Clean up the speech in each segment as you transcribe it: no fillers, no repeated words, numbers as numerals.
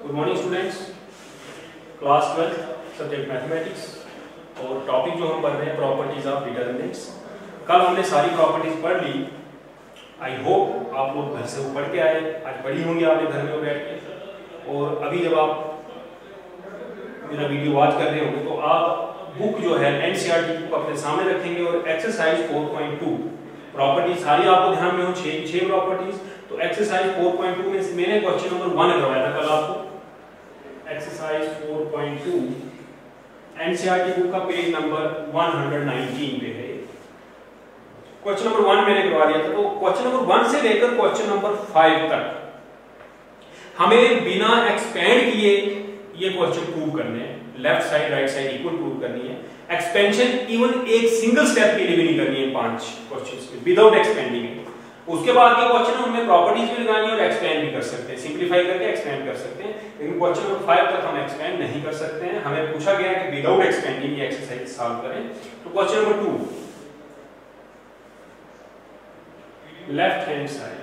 Good morning students, class 12 subject mathematics और topic जो हम पढ़ रहे हैं प्रॉपर्टीज ऑफ डिटरमिनेंट्स। कल हमने सारी प्रॉपर्टीज पढ़ ली। आई होप आप लोग घर से वो पढ़ के आए, आज पढ़ी होंगी आपने घर में बैठ के। और अभी जब आप मेरा वीडियो वॉच कर रहे होंगे तो आप बुक जो है एनसीईआरटी बुक अपने सामने रखेंगे और एक्सरसाइज 4.2 प्रॉपर्टीज सारी आपको ध्यान में हो, 6 प्रॉपर्टीज। तो एक्सरसाइज 4.2 में मैंने क्वेश्चन नंबर 1 करवाया था कल आपको। एक्सरसाइज 4.2 एनसीईआरटी बुक का पेज नंबर 119 पे है। क्वेश्चन नंबर 1 मैंने करवा दिया था। तो क्वेश्चन नंबर 1 से लेकर क्वेश्चन नंबर 5 तक हमें बिना एक्सपेंड किए ये क्वेश्चन प्रूव करने हैं। Left side right side equal prove करनी है। एक्सपेंशन इवन एक सिंगल स्टेप के लिए भी नहीं करनी है 5 क्वेश्चंस में विदाउट एक्सपेंडिंग इट। उसके बाद के क्वेश्चन उनमें प्रॉपर्टीज भी लगानी है और एक्सपेंड भी कर सकते हैं, सिंपलीफाई करके एक्सपेंड कर सकते हैं। लेकिन क्वेश्चन नंबर 5 तक हम एक्सपेंड नहीं कर सकते हैं। हमें पूछा गया है कि विदाउट एक्सपेंडिंग ये एक्सरसाइज सॉल्व करें। तो question number 2, left hand side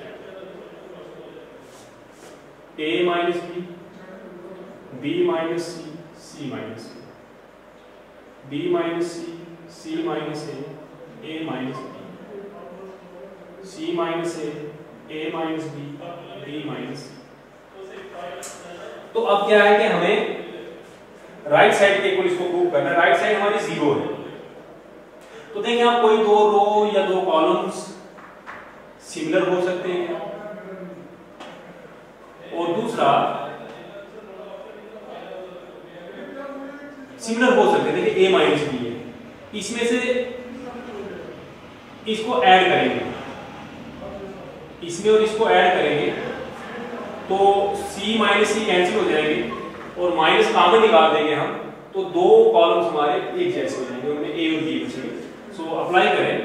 a minus b minus c minus b minus c minus a minus b c minus a minus b minus c। तो अब क्या है कि हमें राइट साइड के इक्वल इसको प्रूव करना है। राइट साइड हमारी 0 है। तो देखें आप कोई 2 रो या 2 कॉलम्स सिमिलर हो सकते हैं क्या? और दूसरा सिमिलर हो सकते हैं। देखिए a माइनस बी है, इसमें से इसको ऐड करेंगे, इसमें और इसको ऐड करेंगे तो c माइनस सी कैंसिल हो जाएंगे और माइनस कॉमन निकाल देंगे हम, तो 2 कॉलम्स हमारे एक जैसे हो जाएंगे, उनमें a और b बचेंगे। सो अप्लाई करें।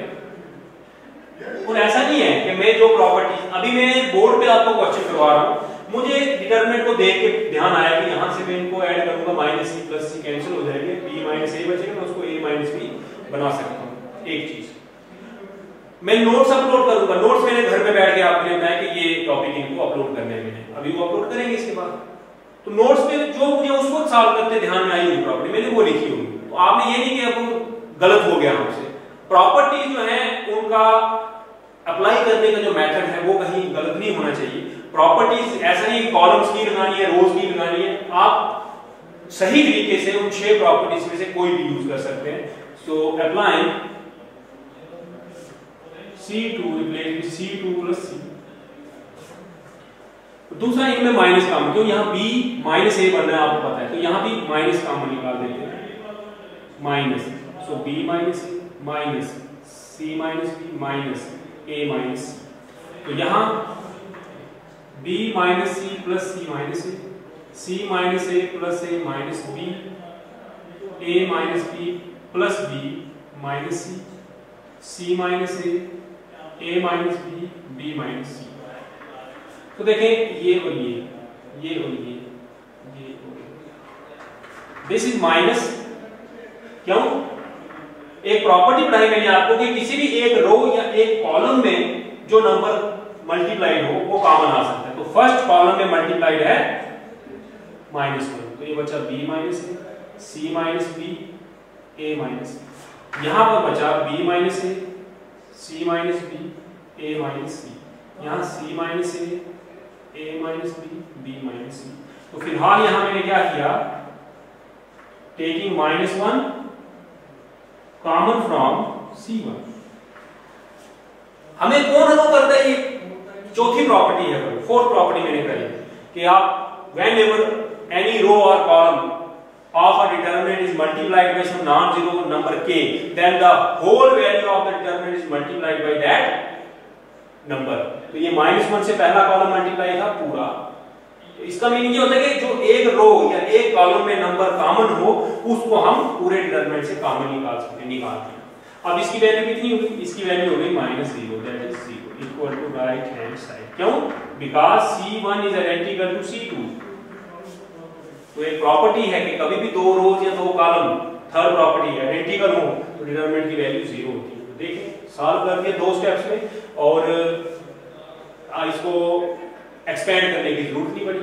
और ऐसा नहीं है कि मैं जो प्रॉपर्टी अभी मैं बोर्ड पे आपको क्वेश्चन करवा रहा हूं, मुझे डिटरमिनेंट को देख के ध्यान आया कि यहां से मैं इनको ऐड करूंगा, माइनस सी प्लस सी कैंसिल हो जाएंगे, b माइनस a बचेगा, मैं उसको a माइनस b बना सकता हूं। एक चीज मैं नोट्स अपलोड करूंगा। नोट्स मैंने घर में बैठ के आपके लिए बताया कि ये टॉपिक इनको अपलोड करने हैं मैंने, अभी वो अपलोड करेंगे इसके बाद। तो नोट्स पे जो मुझे उसको सॉल्व करते ध्यान में आई हुई प्रॉपर्टी मैंने वो लिखी होगी। तो आपने ये नहीं कि अब गलत हो गया हमसे। प्रॉपर्टी जो है उनका अप्लाई करने का जो मेथड है वो कहीं गलत नहीं होना चाहिए। प्रॉपर्टीज ऐसा नहीं कॉलम्स की लगानी है, रोज की लगानी है, आप सही तरीके से उन 6 प्रॉपर्टीज में से कोई भी यूज कर सकते हैं। So applying C2 replace with C2 plus C। दूसरा इनमें माइनस कॉमन, क्यों यहाँ b माइनस a बन रहा है आपको पता है, तो यहाँ भी माइनस कॉमन निकाल देते हैं, minus. So b minus a minus c minus b minus a minus c। तो यहाँ b minus c plus c minus a, c minus a plus a minus b, a minus b plus b minus c, c minus a minus b, b minus c। तो देखें ये और ये और ये this is minus. क्यों? एक property पढ़ाई मैंने आपको कि किसी भी एक रो या एक कॉलम में जो नंबर मल्टीप्लाइड हो वो कॉमन आ सकता है। तो फर्स्ट कॉलम में मल्टीप्लाइड है -1, तो ये बचा b minus a, c minus b, a minus c। यहां पर बचा b minus a, c minus b, a minus c। यहां c minus a minus b minus c। तो फिलहाल यहां मैंने क्या किया, टेकिंग -1 कॉमन फ्रॉम C1। हमें कौन अलो करता है? ये चौथी प्रॉपर्टी है, फोर्थ प्रॉपर्टी मैंने करी कि आप व्हेनेवर एनी रो और column of a determinant is multiplied by some non-zero number k, then the whole value of the determinant is multiplied by that number। तो ये -1 से पहला कॉलम मल्टीप्लाई था पूरा। तो इसका मीनिंग ये होता है कि जो एक रो या एक कॉलम में नंबर कॉमन हो उसको हम पूरे डिटरमिनेंट से कॉमन निकालते हैं। अब इसकी वैल्यू कितनी होगी? इसकी वैल्यू हो गई -0, that is 0 equal to right hand side. क्यों? Because C1 is identical to C2। तो एक प्रॉपर्टी है कि कभी भी 2 रोज या 2 कॉलम, थर्ड प्रॉपर्टी है, आइडेंटिकल हो तो डिटरमिनेंट की वैल्यू 0 होती है। तो देखिए सॉल्व कर दिया 2 स्टेप्स में और इसको एक्सपेंड करने की जरूरत नहीं पड़ी।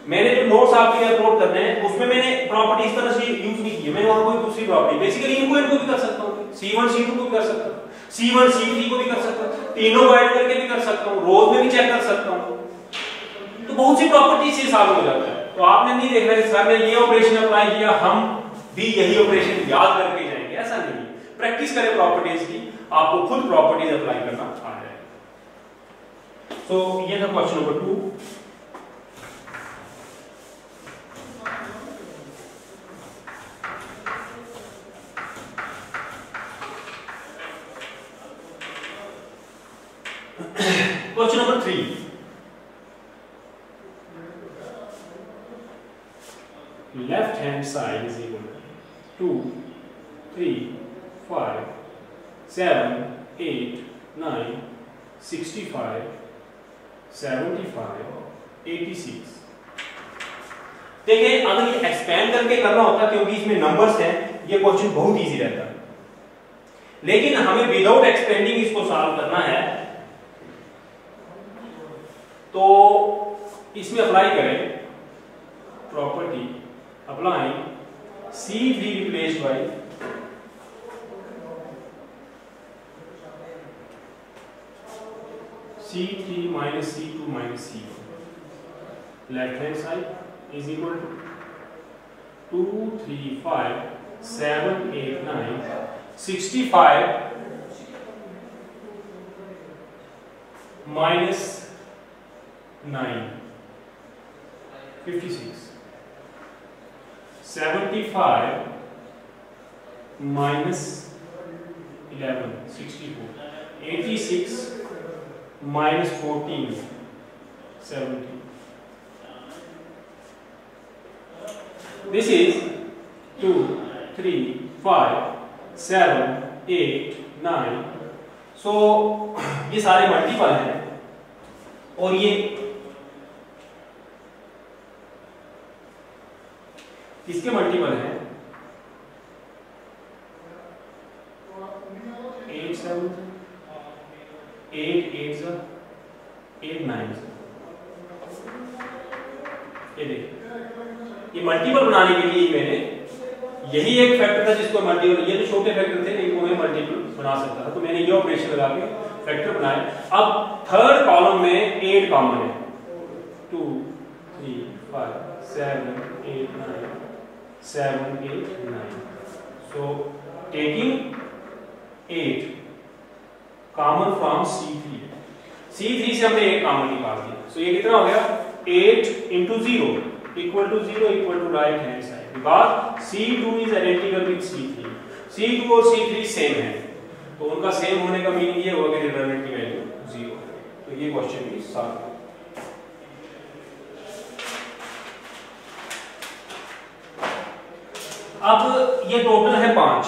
मैंने जो नोट्स आपके लिए अपलोड करने हैं उसमें मैंने प्रॉपर्टी इस तरह से यूज नहीं की है, मैंने वहां कोई दूसरी प्रॉपर्टी, बेसिकली इनको भी कर सकता हूं, C1 C2 को भी कर सकता हूं, C1 C3 को भी कर सकता हूं, तीनों को ऐड करके भी कर सकता हूं, रोज में भी चेक कर सकता हूं, तो बहुत सी प्रॉपर्टी से साल हो जाता है। तो आपने नहीं देखना कि सर ने ये ऑपरेशन अप्लाई किया हम भी यही ऑपरेशन याद करके जाएंगे, ऐसा नहीं। प्रैक्टिस करें प्रॉपर्टीज की, आपको खुद प्रॉपर्टीज अप्लाई करना आ जाएगा। तो ये था question number 2। Question number 3. Left hand side is equal to 2, 3, 5, 7, 8, 9, 65, 75, 86। देखिए अगर ये एक्सपेंड करके करना होता क्योंकि इसमें नंबर्स हैं, ये क्वेश्चन बहुत इजी रहता, लेकिन हमें विदाउट एक्सपेंडिंग इसको सॉल्व करना है, तो इसमें अप्लाई करें property apply C3 replaced by C3 minus C2 minus C1, left hand side is equal to 2, 3, 5, 7, 8, 9, 65 minus 9, 56, 75 minus 11, 64, 86 minus 14, 70. This is 2, 3, 5, 7, 8, 9. So ये सारे मल्टीपल हैं और ये किसके मल्टीपल हैं? 8 7 8 8 8 9। ये देखिए, ये मल्टीपल बनाने के लिए मैंने यही एक फैक्टर था जिसको मल्टीपल, ये तो छोटे फैक्टर थे इनको मैं मल्टीपल बना सकता था, तो मैंने ये ऑपरेशन लगा के फैक्टर बनाए। अब थर्ड कॉलम में 8 कॉमन है, 2 3 5 7 8 9 7 8 9। so taking 8 common from C3 से हमने 8 कॉमन निकाल दिया, so ये कितना हो गया 8 into 0 equal to 0 equal to right hand side, because C2 is identical with C3, C2 और C3 सेम है, तो उनका सेम होने का मीनिंग ये होगा कि डिटरमिनेंट की वैल्यू 0, तो ये क्वेश्चन भी सॉल्व। अब ये टोटल है 5,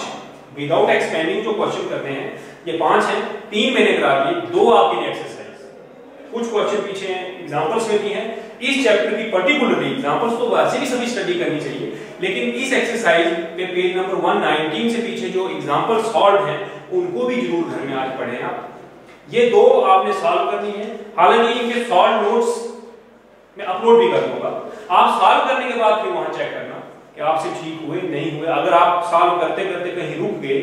विदाउट एक्सपेंडिंग जो क्वेश्चन करते हैं ये 5 है, 3 मैंने करा दिए, 2 आपकी एक्सरसाइज, कुछ क्वेश्चन पीछे एग्जांपल्स में भी हैं। इस चैप्टर की पर्टिकुलरली एग्जांपल्स तो वैसे भी सभी स्टडी करनी चाहिए, लेकिन इस एक्सरसाइज पे पेज नंबर 119 से पीछे जो एग्जांपल सॉल्व हैं उनको भी जरूर घर में आज पढ़ें आप। ये 2 आपने सॉल्व करनी है, हालांकि इनके सॉल्व नोट्स मैं अपलोड भी कर दूंगा, आप सॉल्व करने के बाद फिर वहां चेक करना कि आपसे ठीक हुए नहीं हुए। अगर आप सॉल्व करते करते कहीं रुक गए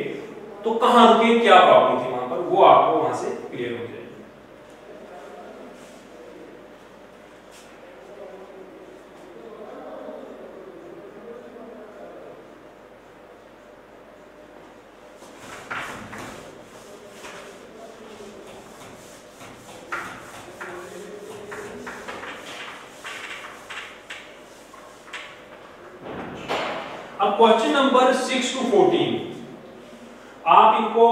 तो कहां रुके, क्या प्रॉब्लम थी वहां पर, वो आपको वहां से क्लियर हो जाएगी। अब क्वेश्चन नंबर 6 to 14 आप इनको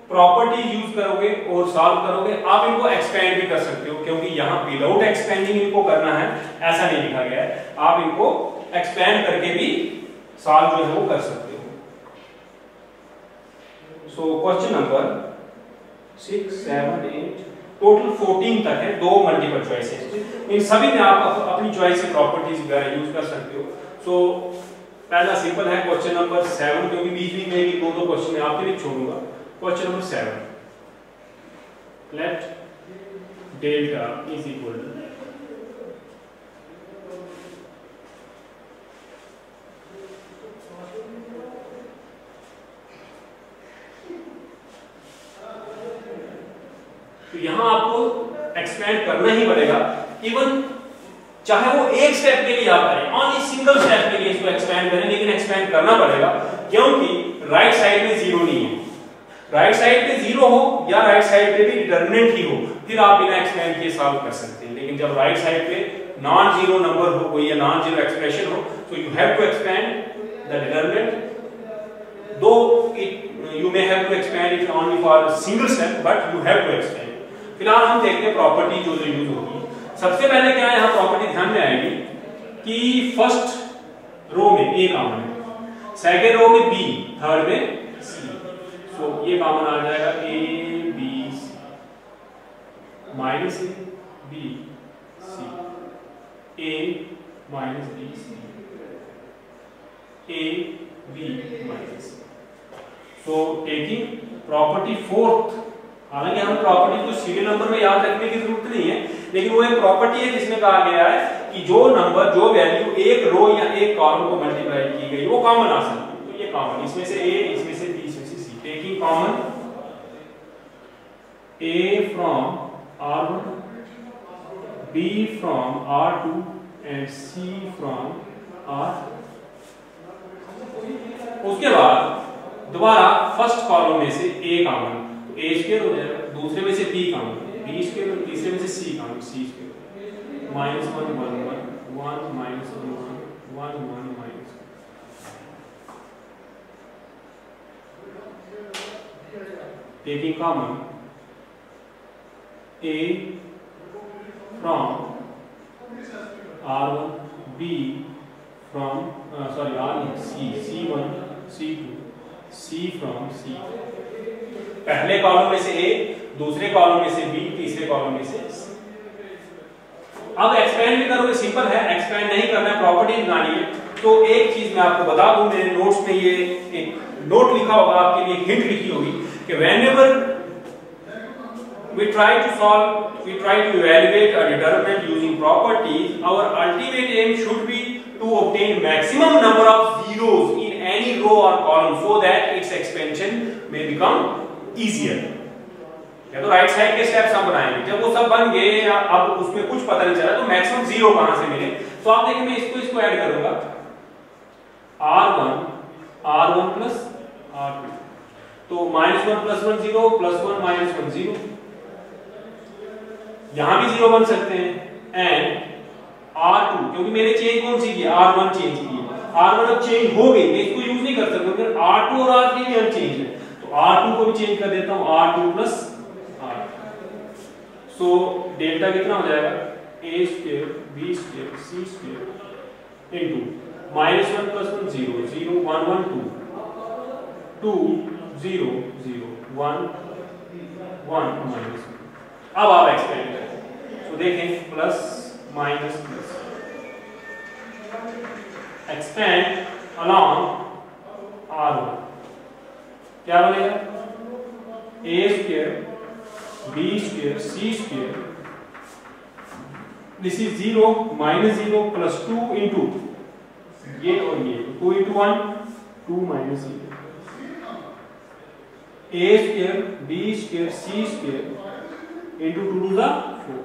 प्रॉपर्टी यूज करोगे और सॉल्व करोगे, आप इनको एक्सपेंड भी कर सकते हो, क्योंकि यहां विदाउट एक्सपेंडिंग इनको करना है ऐसा नहीं लिखा गया है, आप इनको एक्सपेंड करके भी सॉल्व जो है वो कर सकते हो। सो क्वेश्चन नंबर 6 7 8 टोटल 14 तक है, 2 मल्टीपल चॉइसेस, इन सभी में आप अपनी चॉइस से प्रॉपर्टीज वगैरह यूज कर सकते हो। सो पहला सिंपल है क्वेश्चन नंबर 7, क्योंकि बीच बीच में भी 2 क्वेश्चन मैं आपके लिए छोड़ूंगा। Question number 7, late delta is equal तो यहाँ आपको एक्सपेंड करना ही पड़ेगा, इवन चाहे वो एक स्टेप के लिए आप करें, ओनली सिंगल स्टेप के लिए इसको एक्सपेंड करें, लेकिन एक्सपेंड करना पड़ेगा, क्योंकि राइट साइड में जीरो नहीं है। राइट साइड पे जीरो हो या राइट साइड पे भी डिटरमिनेंट ही हो, फिर आप बिना एक्सपेंड के सॉल्व कर सकते हैं। लेकिन जब राइट साइड पे नॉन जीरो नंबर हो कोई या नॉन जीरो एक्सप्रेशन हो, तो you have to expand the determinant, though you may have to expand it only for a single step, but you have to expand। फिलहाल हम देखते हैं प्रॉपर्टी जो यूज होगी। सबसे पहले क्या है यहाँ प्रॉपर्टी ध्यान में आएगी कि फर्स्ट रो में ए कॉमन है, सेकेंड रो में बी, थर्ड में सी, सो ये कॉमन आ जाएगा A B C, minus A B C, A minus B C, A B minus C. So taking property fourth, हालांकि हम प्रॉपर्टी को सीरियल नंबर में याद रखने की जरूरत नहीं है, लेकिन वो एक प्रॉपर्टी है जिसमें कहा गया है कि जो नंबर जो वैल्यू एक रो या एक कॉलम को मल्टीप्लाई की गई वो कॉमन आ सकती है। तो ये कॉमन, इसमें से ए, इसमें से बी, इसमें से C. Taking common A from R1, B from R2 and C from R। उसके बाद दोबारा फर्स्ट कॉलम में से ए कॉमन, तो ए स्क्वायर हो जाएगा, दूसरे में से बी कॉमन, बी स्क्वायर, तीसरे में से C common, C square, minus 1 1 1 1 minus 1 1 1 1 minus. Taking common A from R1, B from C1, C2, C from C। पहले कॉलम में से ए, दूसरे कॉलम में से बी, तीसरे कॉलम में से सी। अब एक्सपेंड भी करोगे, सिंपल है, एक्सपेंड नहीं करना है, प्रॉपर्टी बनानी है। तो एक चीज मैं आपको बता दूं, मेरे नोट्स में ये एक नोट लिखा होगा, आपके लिए हिंट लिखी होगी कि whenever we try to evaluate a determinant using properties, our ultimate aim should be to obtain maximum number of zeros in any row or column so that its expansion may become easier। या तो right side के steps हम बनाएंगे, जब वो सब बन गए या अब उसमें कुछ पता नहीं चला तो मैक्सिमम जीरो कहां से मिले, तो आप देखिए मैं इसको ऐड करूंगा, R1 प्लस R2, तो -1 + 1 0 +1 -1 0, यहां भी जीरो बन सकते हैं, एंड R2, क्योंकि मैंने चेंज कौन सी की, R1 चेंज की है, R1 अब चेंज हो गई, मैं इसको यूज नहीं कर सकता, क्योंकि R2 और R3 भी अनचेंज है, तो R2 को भी चेंज कर देता हूं, R2 + R। सो डेल्टा कितना हो जाएगा, a square b square c square into -1 + 1 0 0 1 1 2 2 0 0 1 1 -1। अब आप एक्सपेंड करें, तो देखें plus minus plus, expand along R1, क्या बनेगा, a square b square c square, this is 0 -0 + 2 into ये और ये 2 × 1 2 - 0, a square b square c square into 2 to 4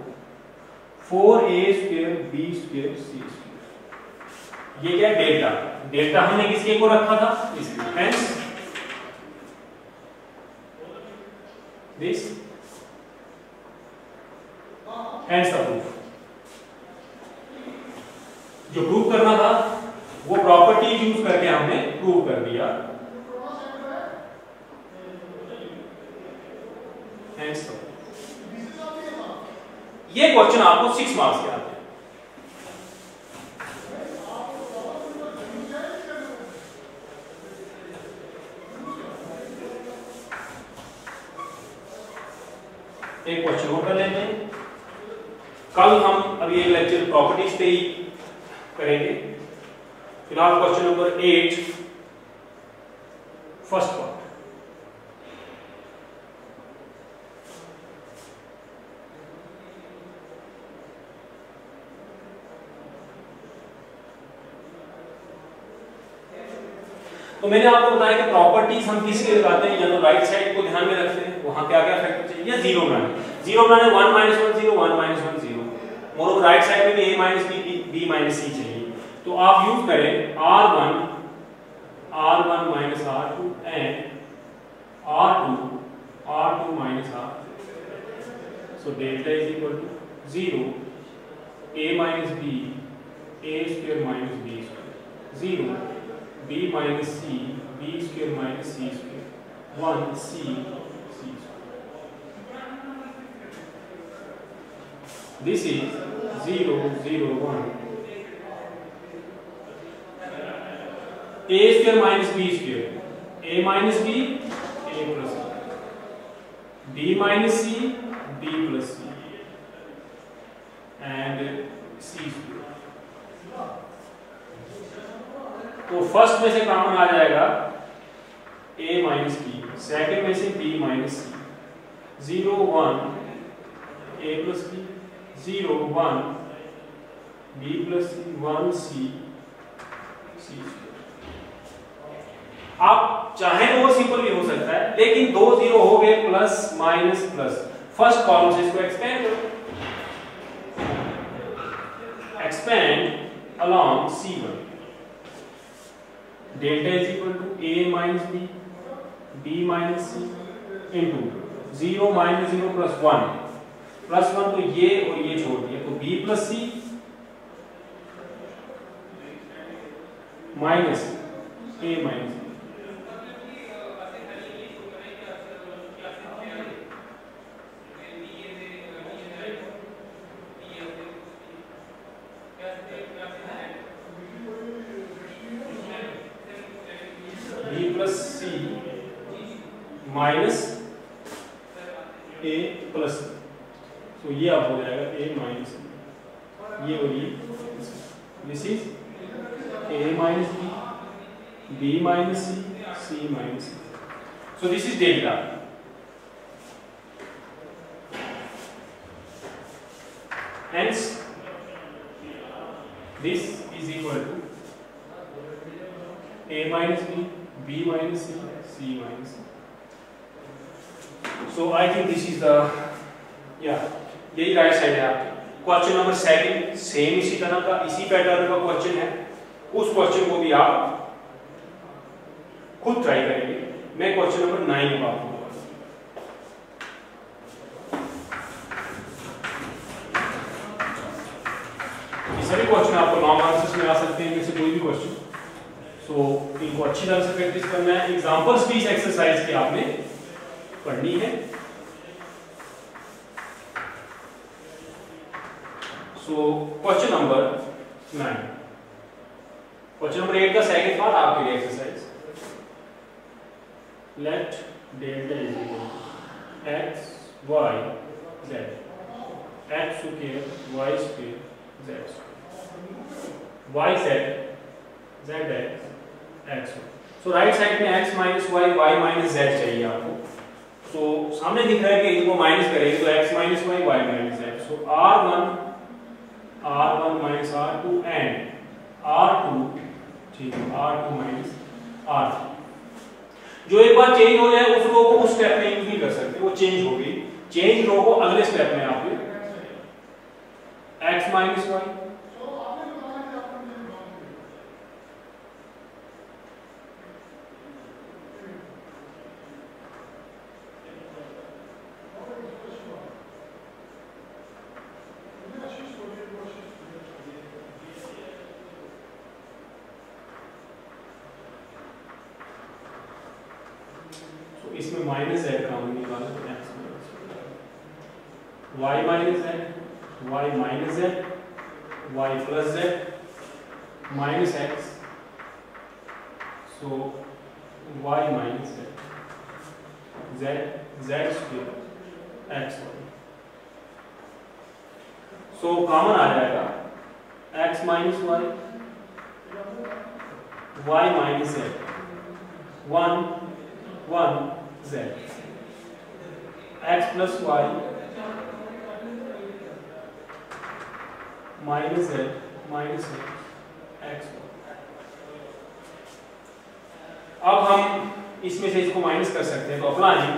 4a square b square c square. ये क्या डेल्टा, डेल्टा हमने किसके को रखा था, इसलिए hence this hence the proof. जो प्रूव करना था वो प्रॉपर्टी यूज करके हमने प्रूव कर दिया, हेंस द। ये क्वेश्चन आपको 6 मार्क्स के आते हैं। एक क्वेश्चन और कर लेते हैं, कल हम अभी एक लेक्चर प्रॉपर्टीज पे ही करेंगे। फिलहाल क्वेश्चन नंबर 8 फर्स्ट पार्ट। तो मैंने आपको बताया कि प्रॉपर्टीज हम किसके लगाते हैं, या तो राइट साइड को ध्यान में रखते हैं, वहां क्या क्या फैक्टर चाहिए, या जीरो बनाने। जीरो बनाने 1 minus 1 0 1 minus 1 0। More right side में भी a minus b minus c चाहिए, तो आप यूज करें r1 minus r2 and r2 minus r। So delta is equal to 0 a minus b a square minus b square 0 b minus c b square minus c square 1 c c square. This is 0 0 1 a square minus b square a minus b a plus b minus c b plus c and c square. तो first में से common आ जाएगा a minus b, second में से b minus c 0 1 a plus b 0 1 b plus c 1 c c। आप चाहे तो वो सिंपल भी हो सकता है, लेकिन दो जीरो हो गए plus minus plus, first column से इसको expand along C1। Delta is equal to a minus b minus c into 0 minus 0 plus 1 तो ये और ये छोड़ दिया, तो b plus c minus a minus b। Minus a plus, तो ये अब हो जाएगा a माइनस ये और ये, this is a minus b minus c minus c। So this is delta. Hence this is equal to a minus b minus c minus c। So I think this is the यही right side है आपकी। Question number 2 same इसी तरह का इसी pattern का question है, उस क्वेश्चन को भी आप खुद ट्राई करेंगे। मैं क्वेश्चन नंबर 9 में बात करूंगा। ये सभी क्वेश्चन आपको लॉन्ग आंसर्स में आ सकते हैं, इनमें से कोई भी क्वेश्चन। सो इनको अच्छी तरह से प्रैक्टिस करना है। एग्जांपल्स भी इस एक्सरसाइज की आपने पढ़नी है। So question number 9, question number 8 का सेकंड पार्ट आपके लिए exercise. Let delta is equal to x y z x square y square z square y z z x। So right side में x minus y y minus z चाहिए आपको। तो सामने दिख रहा है कि इनको माइनस करेंगे तो x minus y y minus z। So r1 minus r2 and r2, ठीक है, r2 माइनस r3। जो एक बार चेंज हो जाए उस रो को उस स्टेप में यूज नहीं कर सकते, वो चेंज हो गई। चेंज रो को अगले स्टेप में आप x माइनस y इसमें माइनस z कॉमन निकालो तो x minus y minus z y minus z y plus z minus x। So y minus z z square x। So common आ जाएगा x minus y minus z 1 z x plus y minus z minus x। अब हम इसमें से इसको minus कर सकते हैं, तो अप्लाइंग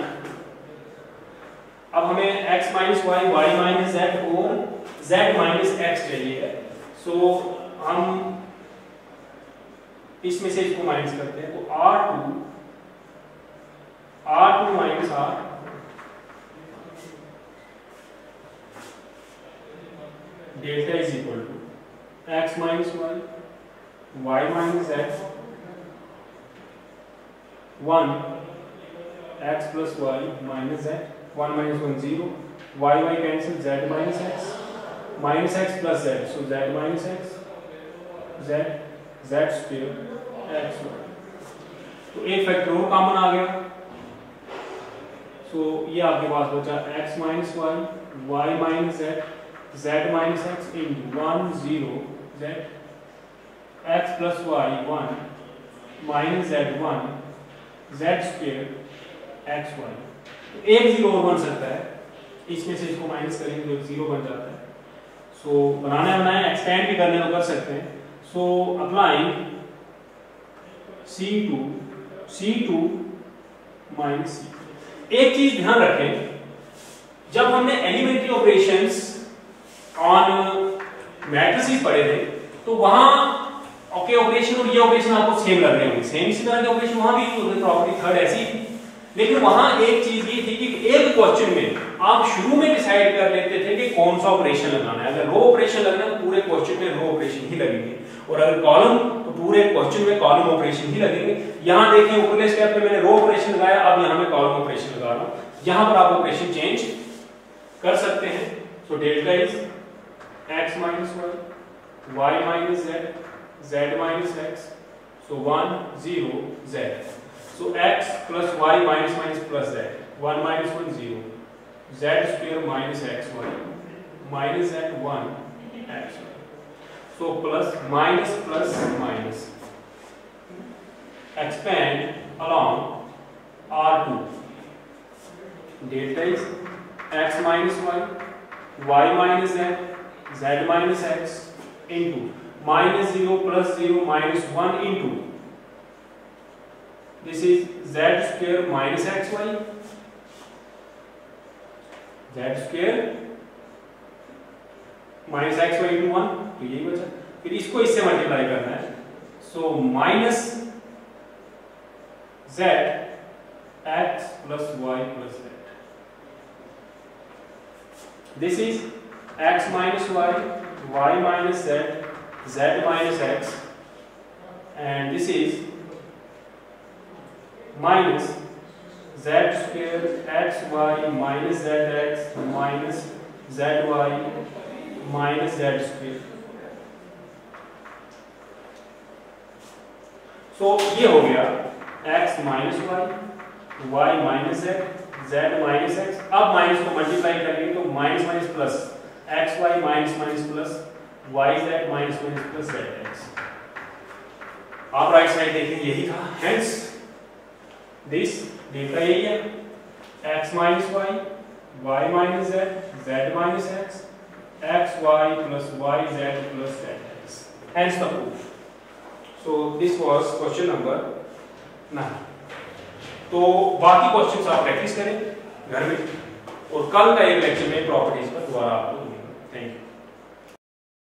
अब हमें x minus y, y minus z और z माइनस एक्स चाहिए। सो हम इसमें से इसको माइनस करते हैं, तो r2 minus r delta is equal to x minus y, y minus z 1 x plus y minus z 1 minus 1 0, y cancel, z minus x plus z, so z minus x, z square x y। तो एक factor और common आ गया, सो ये आपके पास बचा x minus y, y minus z, z minus x into 1 0 z, x plus y 1 minus z 1 z square x y। एक zero और बन सकता है, इसमें से इसको माइनस करेंगे तो एक जीरो बन जाता है। सो बनाना एक्सपेंड भी करने को कर सकते हैं। So apply C2 minus C। एक चीज ध्यान रखें, जब हमने एलिमेंट्री ऑपरेशंस ऑन मैट्रिसेस पढ़े थे तो वहां ओके ऑपरेशन और ये ऑपरेशन आपको सेम लग रहे होंगे, सेम इसी तरह के ऑपरेशन वहां भी प्रॉपर्टी थर्ड ऐसी थी। लेकिन वहां एक चीज ये थी कि एक क्वेश्चन में आप शुरू में डिसाइड कर लेते थे कि कौन सा ऑपरेशन लगाना है। अगर रो ऑपरेशन लगना है तो पूरे क्वेश्चन में रो ऑपरेशन ही लगेंगे, और अगर कॉलम तो पूरे क्वेश्चन में कॉलम ऑपरेशन ही लगेंगे। यहां देखें ऊपरले स्टेप पे मैंने रो ऑपरेशन लगाया, अब यहां मैं कॉलम ऑपरेशन लगा रहा हूं। यहां पर आप ऑपरेशन चेंज कर सकते हैं। So delta is x minus y, y minus z, z minus x, so 1 0 z। So x plus y minus minus plus z, 1 minus 1 0, z square minus xy minus z 1 xy. So plus minus plus minus. Expand along R2. Delta is x minus y, y minus z, z minus x into minus 0 plus 0 minus 1 into this is z square minus xy, z square minus xy into 1, तो यही बचा। फिर इसको इससे multiply करना है, so minus z x plus y plus z, this is x minus y, y minus z, z minus x, and this is minus z square xy minus zx minus zy minus z square। So ये हो गया x minus y, y minus z, z minus x। अब माइनस को multiply करेंगे तो minus minus plus x y minus minus plus y z minus minus plus z x. आप right side देखें यही था, हेंस दिस डेल्टा यही है, x minus y, y minus z, z minus x, x y plus y z plus z x, hence the proof. So this was question number 9। तो बाकी questions आप practice करें घर में, और कल का एक लेक्चर में प्रॉपर्टीज पर दोबारा आपको